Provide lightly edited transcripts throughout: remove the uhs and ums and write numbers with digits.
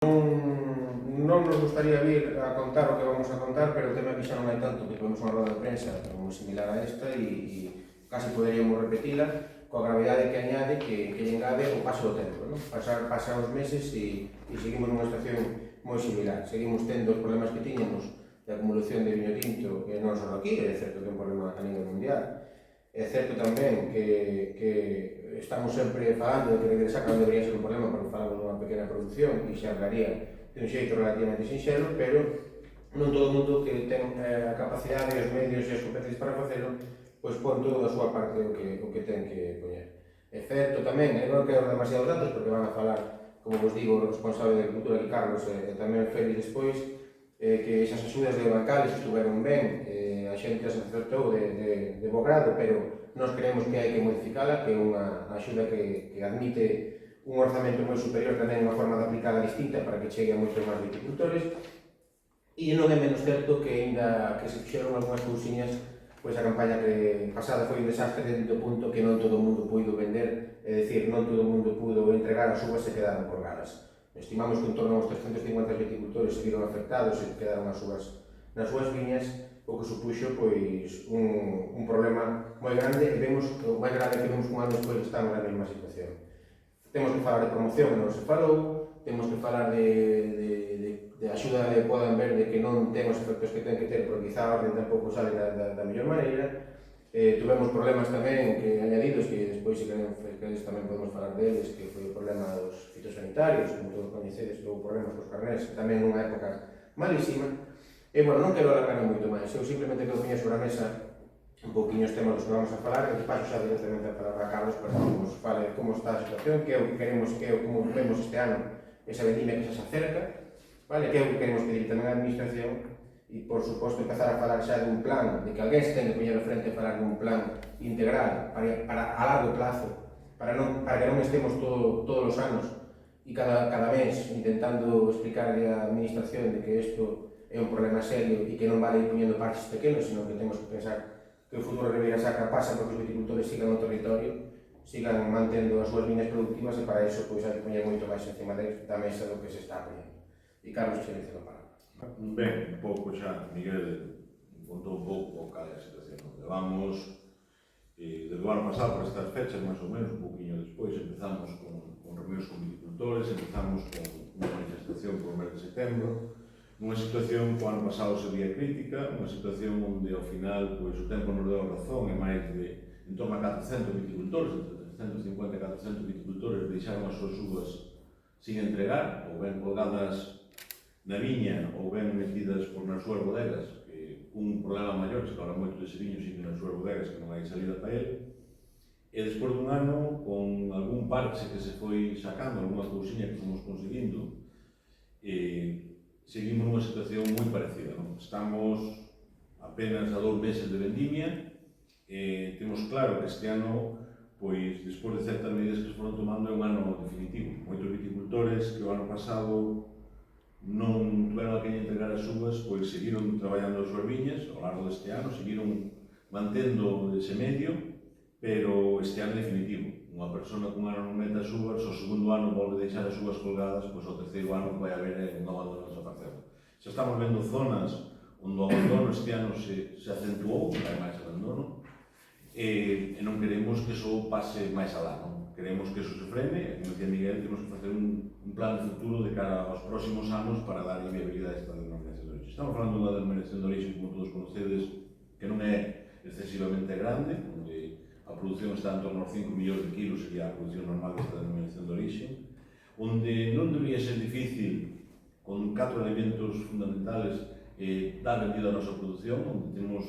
Non nos gustaría vir a contar o que vamos a contar, pero o tema que xa non hai tanto, que tuvemos unha roda de prensa moi similar a esta e casi poderíamos repetila, coa gravidade que añade, que lle engade o paso do tempo, non? Pasan os meses e seguimos nunha situación moi similar. Seguimos tendo os problemas que tiñamos de acumulación de viño tinto, que non só aquí, é certo que é un problema a nivel mundial. É certo tamén que estamos sempre falando de que regresar cando debería ser un problema, porque falamos dunha pequena producción e xa hablaría de un xeito relativamente sinxelo, pero non todo o mundo que ten a capacidade, os medios e as competencias para facelo, pois pon todo a súa parte o que ten que poñer. É certo tamén, non quero demasiados datos porque van a falar, como vos digo, o responsable de Agricultura aquí, Carlos, e tamén Félix despois, que esas axudas de bancales estuveron ben, a xente as acertou de bo grado, pero nós creemos que hai que modificala, que é unha axuda que admite un orzamento moi superior, tamén unha forma de aplicada distinta para que chegue a moitos máis viticultores, e non é menos certo que ainda que se fixeron algunhas cousiñas, pois a campaña que pasada foi un desastre dentro do punto que non todo o mundo puido vender, é dicir, non todo o mundo pudo entregar as uvas e quedaron colgadas. Estimamos que en torno aos 350 viticultores se viron afectados e quedaron nas súas viñas, o que supuxo pois un problema moi grande e vemos o máis grave que vemos un ano despois estamos na mesma situación. Temos que falar de promoción que non se falou, temos que falar de axuda que podan ver de que non ten os efectos que ten que ter, porque quizá a orden tampouco sale da mellor maneira. Tuvemos problemas tamén que añadidos, que despois se queredes tamén podemos falar deles, que foi o problema dos fitosanitarios, como todos coñecedes, houve problemas cos carnés, tamén nunha época malísima. E, bueno, non quero alargarme moito máis, eu simplemente quero poñer sobre a mesa un pouquinho os temas dos que vamos a falar, e que paso xa directamente a palabra a Carlos para que nos fale como está a situación, que é o que queremos, que é como vemos este ano, esa vendimia que xa se acerca, vale? Que é o que queremos pedir tamén á administración, e, por suposto, empezar a falar xa dun plan, de que alguén se ten que poñer ao frente a falar dun plan integral para a largo plazo, para que non estemos todos os anos e cada mes intentando explicarle á administración de que isto é un problema serio e que non vale ir poñendo parches pequenos, sino que temos que pensar que o futuro Ribeira Sacra pasa porque os viticultores sigan no territorio, sigan mantendo as súas viñas productivas, e para iso pois hai que poñer moito máis encima da mesa do que se está poñendo. E Carlos, xe dice a palabra. Ben, un pouco xa, Miguel contou un pouco cal é a situación. Levamos, desde o ano pasado, por estas fechas, máis ou menos, un pouquinho despois, empezamos con reunións con viticultores, empezamos con unha manifestación por o mes de setembro, nunha situación que o ano pasado se vía crítica, unha situación onde, ao final, pois, o tempo nos deu a razón, e máis de, en torno a 400 viticultores, entre 350 e 400 viticultores, deixaron as súas uvas sin entregar, ou ben colgadas na viña ou ben metidas por nas súas bodegas, que un problema maior é que ahora moito dese viño sigue nas súas bodegas que non hai salida para ele. E despois dun ano, con algún parche que se foi sacando, alguna cousiña que fomos conseguindo, seguimos nunha situación moi parecida, non? Estamos apenas a 2 meses de vendimia, temos claro que este ano, pois, despois de certas medidas que se foron tomando, é un ano definitivo. Moitos viticultores que o ano pasado non tiveron a que entregar as uvas, pois seguiron traballando as súas viñas ao largo deste ano, seguiron mantendo ese medio, pero este ano definitivo. Unha persona que un ano non mete as uvas, o segundo ano volve a deixar as uvas colgadas, pois o terceiro ano vai haber un abandono desa parcela. Xa estamos vendo zonas onde o abandono este ano se acentuou, non hai máis abandono, e non queremos que iso pase máis alá, non? Queremos que iso se frene, e, como dicía Miguel, temos que facer un plan de futuro de cara aos próximos anos para dar viabilidade a esta denominación de origen. Estamos falando dunha denominación de origen, como todos conocedes, que non é excesivamente grande, onde a produción está en torno aos 5 millóns de kilos, sería a produción normal desta denominación de origen, onde non debería ser difícil, con 4 elementos fundamentales, dar vendida a nosa produción, onde temos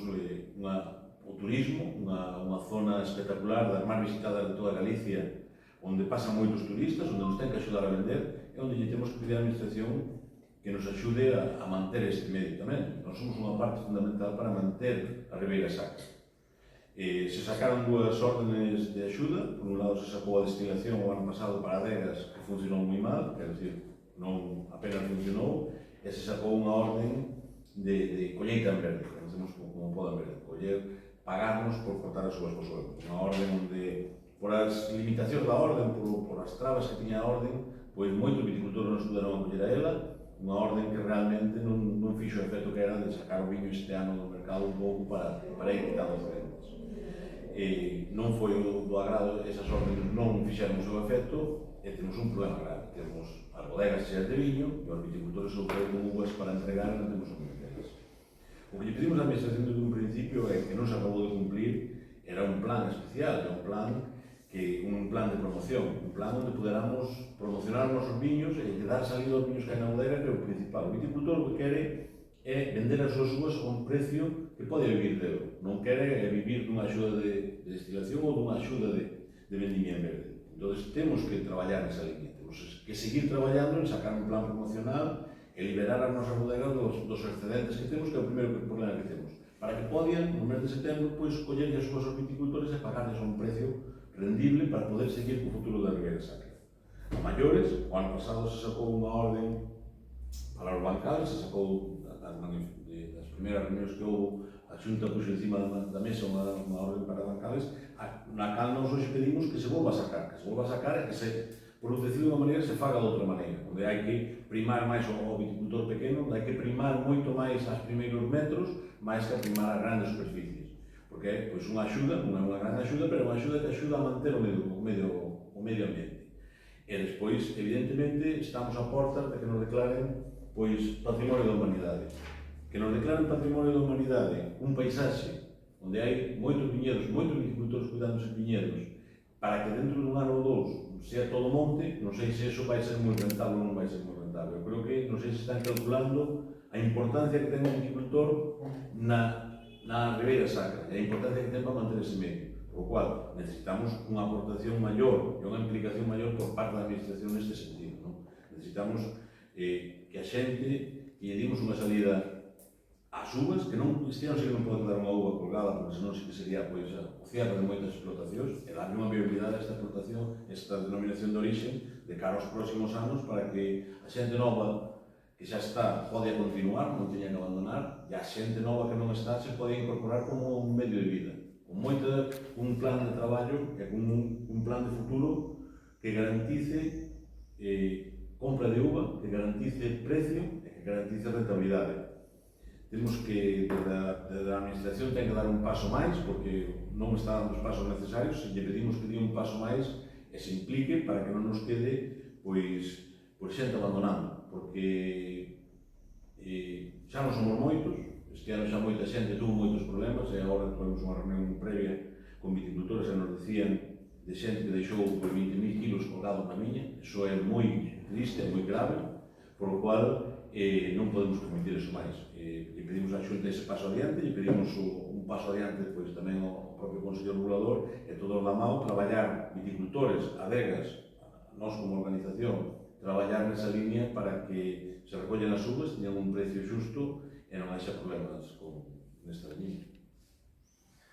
o turismo, unha zona espectacular, das máis visitadas de toda Galicia, onde pasan moitos turistas, onde nos ten que axudar a vender, e onde lle temos que pedir a administración que nos axude a manter este medio tamén. Nós somos unha parte fundamental para manter a Ribeira Sacra. Se sacaron 2 órdenes de axuda, por un lado se sacou a destilación o ano pasado para adegas, que funcionou moi mal, quer dizer, non apenas funcionou, e se sacou unha orden de colleita en verde, que non temos como poden ver, pagarnos por cortar as uvas por suelo. Unha orden onde, por as limitacións da orden, por as trabas que tiña a orden, pois moitos viticultores non puderon acoller a ela, unha orden que realmente non fixo o efecto que era de sacar o viño este ano do mercado un pouco para ir quitando as vendas. Non foi do agrado, esas ordenes non fixeron o seu efecto e temos un problema grave. Temos as bodegas cheas de viño e os viticultores sofrendo con uvas para entregar e non temos o que metelas. O que lle pedimos á administración desde un principio é que non se acabou de cumplir, era un plan especial, era un plan de promoción, un plan onde puderamos promocionar os nosos viños e dar salida aos viños que hai na bodega, que é o principal. O viticultor o que quere é vender as súas uvas a un precio que pode vivir dele. Non quere vivir dunha axuda de destilación ou dunha axuda de vendimia en verde. Entón, temos que traballar nesa línea. Temos que seguir traballando en sacar un plan promocional e liberar as nosas bodegas dos excedentes que temos, que é o primeiro problema que temos. Para que podan, no mes de setembro, pois, coller as súas viticultores e pagarles a un precio rendible para poder seguir co futuro da Ribeira Sacra. A maiores, o ano pasado se sacou unha orden para os bancales, se sacou das primeiras reunións que houve, a Xunta puxo encima da mesa unha orden para bancales, na cal nós hoxe pedimos que se volva a sacar, e que se, por decirlo de unha maneira, se faga de outra maneira, onde hai que primar máis o viticultor pequeno, onde hai que primar moito máis as primeiros metros, máis que a primar as grandes superficies. Porque é pois, unha axuda, non é unha gran axuda, pero é unha axuda que axuda a manter o medio ambiente. E despois, evidentemente, estamos a portas de que nos declaren pois, Patrimonio da Humanidade. Que nos declaren Patrimonio da Humanidade un paisaxe onde hai moitos viñedos, moitos viticultores cuidando esos viñedos, para que dentro dun ano ou dous sea todo monte, non sei se eso vai ser moi rentable ou non vai ser moi rentable. Eu creo que non sei se están calculando a importancia que ten un viticultor na Ribeira Sacra e a importancia que ten para manter ese medio. Por lo cual, necesitamos unha aportación maior e unha implicación maior por parte da administración neste sentido. Non? Necesitamos que a xente lle dimos unha salida ás uvas, que non, este ano sí que non pode dar unha uva colgada, porque senón sí que sería pois, o cierre de moitas explotacións, e darle unha viabilidade a esta explotación, esta denominación de origen, de cara aos próximos anos, para que a xente nova que xa está pode continuar, non teña que abandonar, e a xente nova que non está se pode incorporar como un medio de vida, con un plan de traballo e con un plan de futuro que garantice compra de uva, que garantice precio e que garantice rentabilidade. Temos que, desde a administración, ten que dar un paso máis, porque non está dando os pasos necesarios, e lle pedimos que dé un paso máis e se implique para que non nos quede pois xente abandonando, porque xa non somos moitos, este ano xa moita xente tuvo moitos problemas, e agora tuvemos unha reunión previa con viticultores e nos decían de xente que deixou por 20.000 kilos colgados na viña. Iso é moi triste, é moi grave, por lo cual non podemos permitir eso máis. Lle pedimos a Xunta ese paso adiante, lle pedimos un paso adiante pois, tamén ao propio Consello Regulador e todos da mão traballar viticultores, adegas, nós como organización, traballar nesa línea para que se recollen as uvas, teñan un precio xusto e non haxa problemas nesta línea.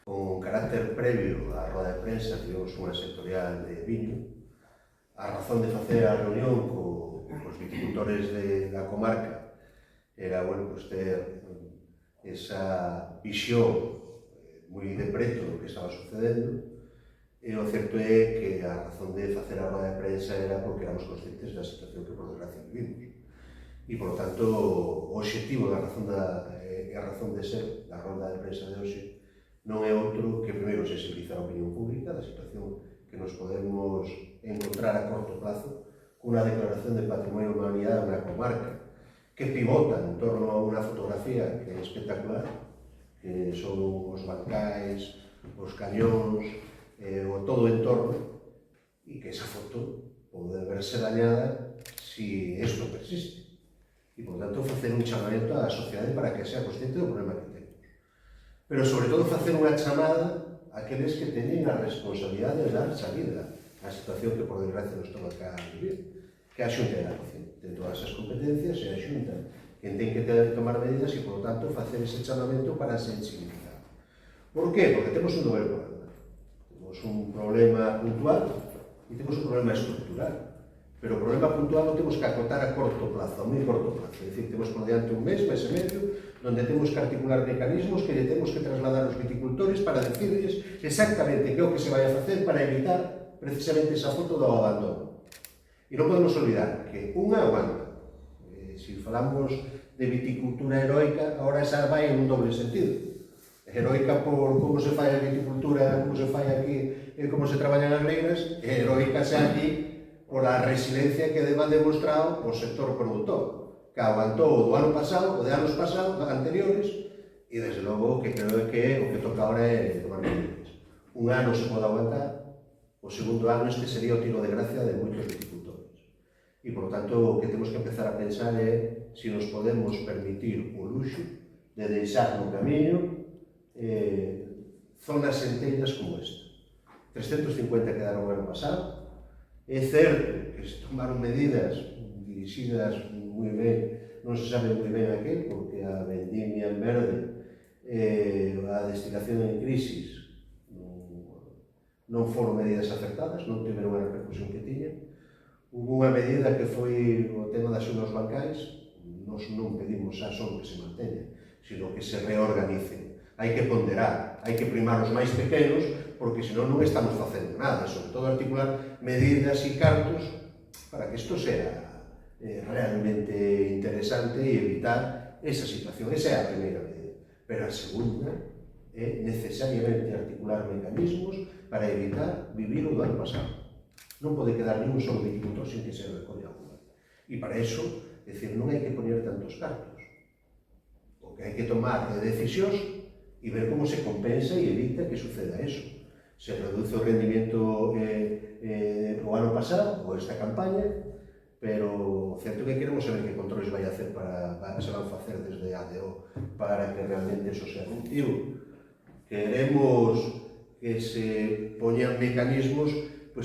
Con carácter previo á roda de prensa, tivemos unha sectorial de viño. A razón de facer a reunión cos viticultores da comarca era, bueno, pues ter esa visión moi de preto do que estaba sucedendo, e o certo é que a razón de facer a roda de prensa era porque éramos conscientes da situación que, por desgracia, vivimos. E, por tanto, o objetivo da razón de ser da roda de prensa de hoxe non é outro que, primeiro, sensibilizar a opinión pública da situación que nos podemos encontrar a corto plazo cunha declaración de Patrimonio da Humanidade na comarca que pivota en torno a unha fotografía que é espectacular, que son os bancais, os cañóns, o todo o entorno, e que esa foto pode verse dañada si isto persiste. E, por tanto, facer un chamamento á sociedade para que sea consciente do problema que temos. Pero, sobre todo, facer unha chamada àqueles que teñen a responsabilidade de dar salida á situación que, por desgracia, nos toca cá vivir, que a Xunta da Nación ten todas as competencias, e a Xunta quen ten que tomar medidas e, por lo tanto, facer ese chamamento para sensibilizar. Por qué? Porque temos un doble problema. Temos un problema puntual e temos un problema estructural. Pero o problema puntual o temos que acotar a corto plazo, a moi corto plazo. É dicir, temos por diante un mes e medio, onde temos que articular mecanismos que lle temos que trasladar aos viticultores para decirles exactamente que é o que se vai a facer para evitar precisamente esa foto do abandono. E non podemos olvidar que unha aguanta. Se falamos de viticultura heroica, agora esa vai en un doble sentido. Heroica por como se fai a viticultura, como se fai aquí, e como se traballan as leiras, e heroica xa aquí por a resiliencia que deba demostrado o sector produtor, que aguantou o do ano pasado, o de anos pasados, anteriores, e desde logo que creo que o que toca ahora é tomar medidas. Un ano se pode aguantar, o segundo ano este sería o tiro de gracia de moitos viticultores. E, por tanto, o que temos que empezar a pensar é se nos podemos permitir o luxo de deixar no camiño zonas enteiras como esta. 350 quedaron o ano pasado. É certo que se tomaron medidas dirixidas moi ben, non se sabe moi ben a que, porque a vendimia en verde, a destilación en crisis, non foron medidas acertadas, non tiveron a repercusión que tiñan. Hubo unha medida que foi o tema das xuros bancais, nos non pedimos xa só que se manteña, sino que se reorganice. Hai que ponderar, hai que primar os máis pequenos, porque senón non estamos facendo nada, sobre todo articular medidas e cartos para que isto sea realmente interesante e evitar esa situación. Esa é a primeira medida. Pero a segunda é necesariamente articular mecanismos para evitar vivir o do ano pasado. Non pode quedar ningún solo viticultor sin que se recolle alguna. E para iso, é dicir, non hai que poñer tantos cartos. O que hai que tomar é decisións e ver como se compensa e evita que suceda eso. Se reduce o rendimiento o ano pasado, ou esta campaña, pero o certo que queremos saber que controles vai a hacer se van facer desde ADO para que realmente eso sea efectivo. Queremos que se poñan mecanismos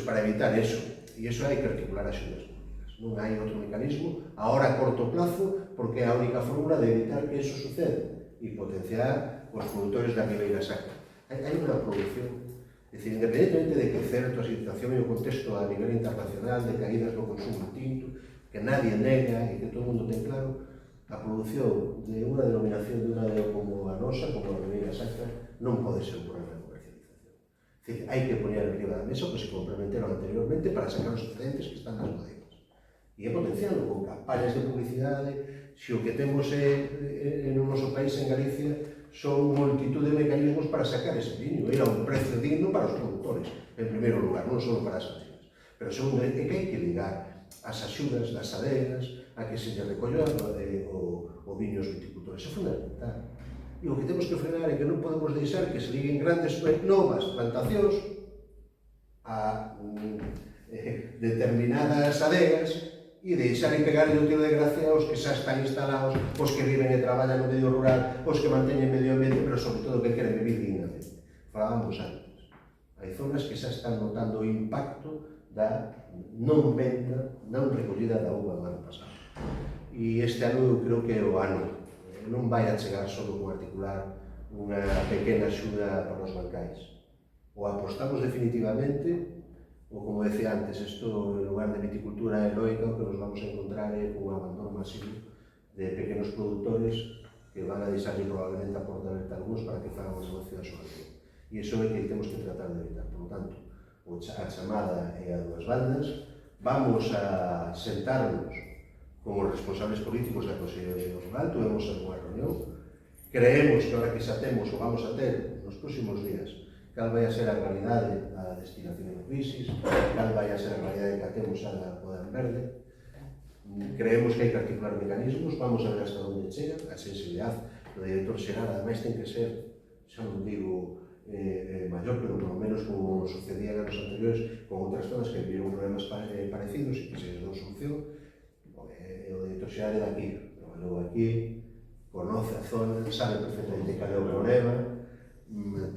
para evitar eso, e iso hai que articular as axudas públicas. Non hai outro mecanismo, agora a corto plazo, porque é a única fórmula de evitar que eso suceda e potenciar os produtores da Ribeira Sacra. Hai unha produción, é dicir, independentemente de que certo a situación e o contexto a nivel internacional de caídas do consumo tinto, que nadie nega e que todo o mundo ten claro, a produción de unha denominación de unha como a nosa, como a Ribeira Sacra, non pode ser un problema de comercialización. É dicir, hai que poñer arriba da mesa o que se comprometeron anteriormente para sacar os excedentes que están nas bodegas. E é potenciando con campañas de publicidade, se o que temos no noso país, en Galicia, son multitud de mecanismos para sacar ese viño, ir a un precio digno para os productores, en primeiro lugar, non só para as adegas. Pero segundo, é que hai que ligar as axudas das adegas a que se lle recolla o viño aos viticultores. É fundamental. E o que temos que frenar é que non podemos deixar que se liguen grandes novas plantacións a determinadas adegas e deixar e pegarle o tiro de gracia aos que xa están instalados, os que viven e traballan no medio rural, os que manteñen medio ambiente, pero sobre todo que queren vivir dignamente. Falábamos antes. Hai zonas que xa están notando o impacto da non venda, non recollida da uva do ano pasado. E este ano eu creo que é o ano. Non vai a chegar só con articular unha pequena axuda para os bancais. Ou apostamos definitivamente, ou como decía antes, isto en lugar de viticultura heroica, o que nos vamos a encontrar é un abandono masivo de pequenos produtores que van a deixarlle probablemente a porta aberta a algúns para que fagan o negocio da súa vida. E iso é que temos que tratar de evitar. Por lo tanto, a chamada é a dúas bandas, vamos a sentarnos como responsables políticos da Consellería Rural, tuvemos algunha reunión, creemos que ahora que xa temos, ou vamos a ter nos próximos días, cal vai a ser a realidade da destilación en crisis, cal vai a ser a realidade que temos a da poda en verde. Creemos que hai que articular mecanismos, vamos a ver hasta onde chega, a sensibilidade do director xeral, ademais ten que ser, xa non digo maior, pero polo menos como sucedía en anos anteriores con outras zonas que viviron problemas parecidos e que se les dou solución. O director xeral é daqui, trabalhou aquí, conoce a zona, sabe perfectamente cal é o problema,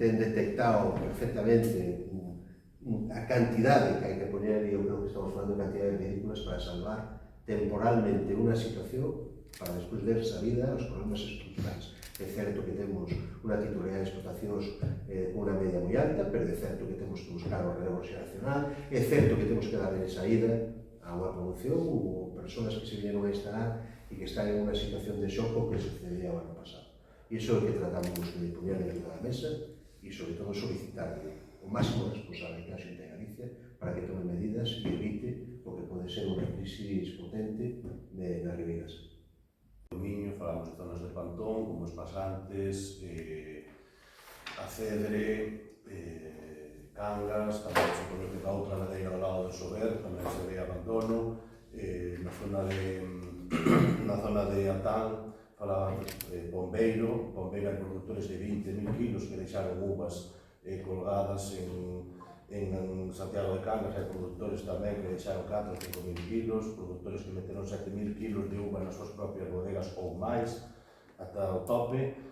ten detectado perfectamente a cantidade que hai que poñer, e eu creo que estamos falando de cantidades ridículas para salvar temporalmente unha situación para despois ver salida aos problemas estructurais. É certo que temos unha titularidade de explotacións con unha media moi alta, pero é certo que temos que buscar o relevo xeracional, é certo que temos que darle saída a unha produción ou persoas que se vieron a instalar e que están en unha situación de xoco que sucedía o ano pasado. E iso é o que tratamos de poñer en da mesa e, sobre todo, solicitar o máximo responsable que a Xunta de Galicia para que tome medidas e evite porque pode ser unha crisis potente nas ribeiras. No Miño falamos de zonas de Pantón, como os Pasantes, a Cedre, Cangas, tamén supoño que da outra ladeira do lado do Sober, tamén se ve abandono, na zona de Atán, falábamos de Bombeiro hai produtores de 20.000 kilos que deixaron uvas colgadas en Santiago de Cangas, hai produtores tamén que deixaron 4 ou 5.000 kilos, produtores que meteron 7.000 kilos de uva nas súas propias bodegas ou máis, ata o tope.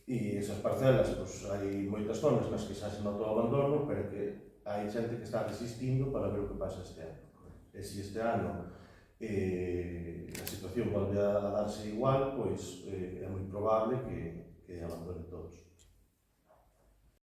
E esas parcelas, pois, hai moitas zonas nas que xa se nota o abandono, pero que hai xente que está resistindo para ver o que pasa este ano. E se este ano a situación volve a darse igual, pois é moi probable que abandone todos.